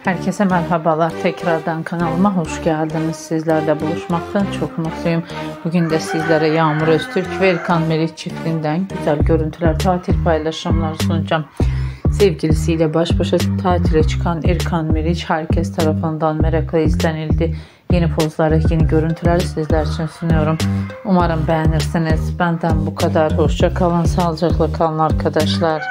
Herkese merhabalar. Tekrardan kanalıma hoş geldiniz. Sizlerle buluşmaktan çok mutluyum. Bugün de sizlere Yağmur Öztürk ve Erkan çiftinden güzel görüntüler, tatil paylaşımları sunacağım. Sevgilisiyle baş başa tatile çıkan Erkan herkes tarafından merakla izlenildi. Yeni pozları, yeni görüntüleri sizler için sunuyorum. Umarım beğenirsiniz. Benden bu kadar. Hoşça kalın, sağlıcakla kalın arkadaşlar.